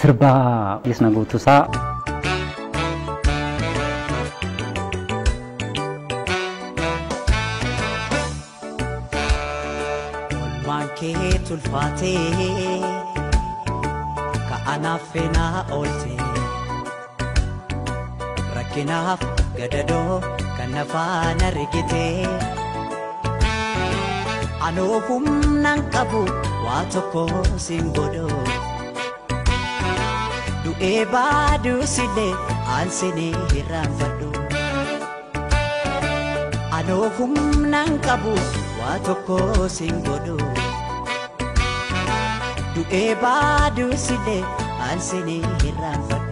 sirba Yesna Guutuusaa Olmankee tulfaatee ka'anaaf feenaa oolte rakkinaaf gadadoo kan nafaan argitee anoo humnaan qabu waa tokko siin godhoo du'ee baaduu sillee aansinii hirraanfadhu anoo humnaan qabu waa tokko siin godhoo du'ee baaduu sillee aansinii hirraanfadhu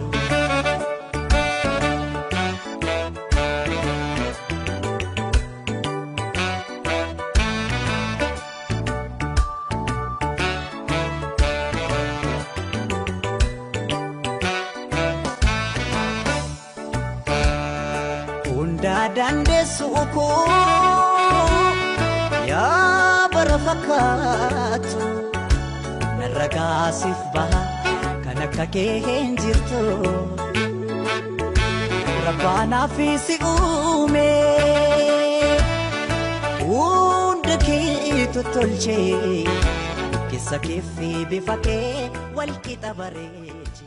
Dande suku ya barafakatu narragasif baha kana kakeen jirtu rabbana fi siume undaki tutolche kisa kifi bifake wal kitabareje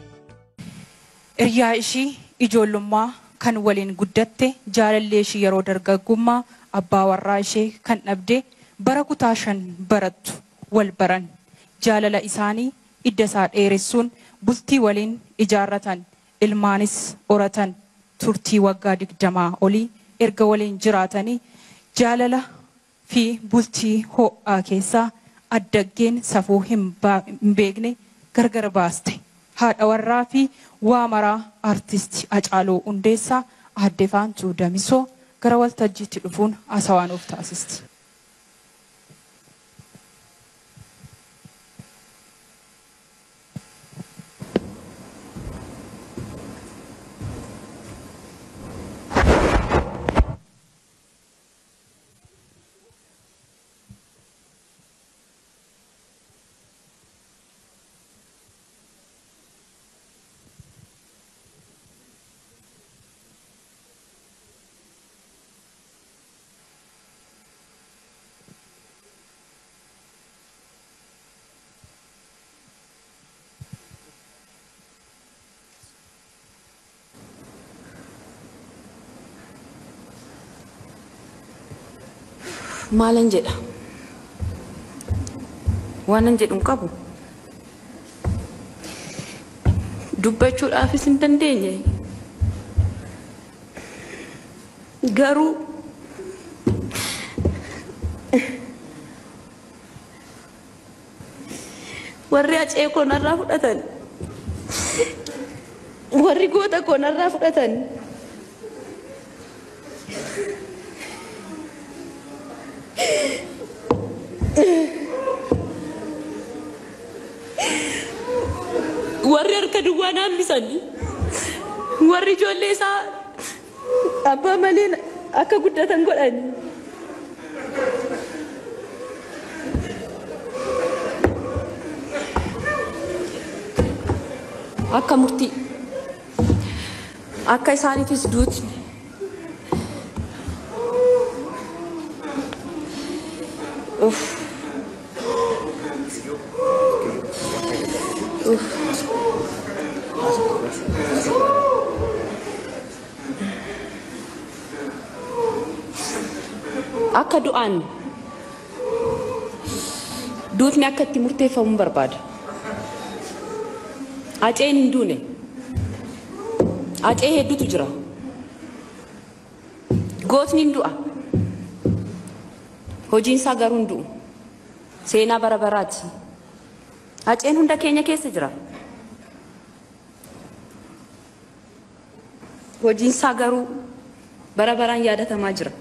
Iryaa ishii ijoollummaa kan waliin guddatte jaalallee ishii yeroo dargaggummaa abbaa warraa ishee kan dhabde bara kutaa 5 barattu wal baran jaalala isaanii idda isaa dheeressuun bultii waliin ijaarratan ilmaanis horatan turtii waggaa 20 olii erga waliin jiraatanii jaalala fi bultii ho'aa keessaa addaggeen safuu hin beekne gargar baaste haadha warraa fi waamaraa artisti Hacaaluu Hundeessaa Aadde Faantuu Damisoo gara waltajjiitti dhufuun haasawaanuuf taasisti. Maalan jedha waanan jedhu qabu dubbachuudhaafis hin dandeenye garuu warri acee koonarraa fudhatan warri goota koonarraa fudhatan warri harka duwwaan hambisanii warri ijoollee isaa abbaa malee akka guddatan godhan akka murtii akka isaaniifis duuti akka du'aan duutni akka itti murteeffamu barbaada aceen hin duune acee hedduutu jira gootni hin du'a hojiin isaa garuu hin du'u seenaa bara baraati aceen hunda keenya keessa jira hojiin isaa garuu bara baraan yaadatamaa jira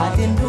Adindune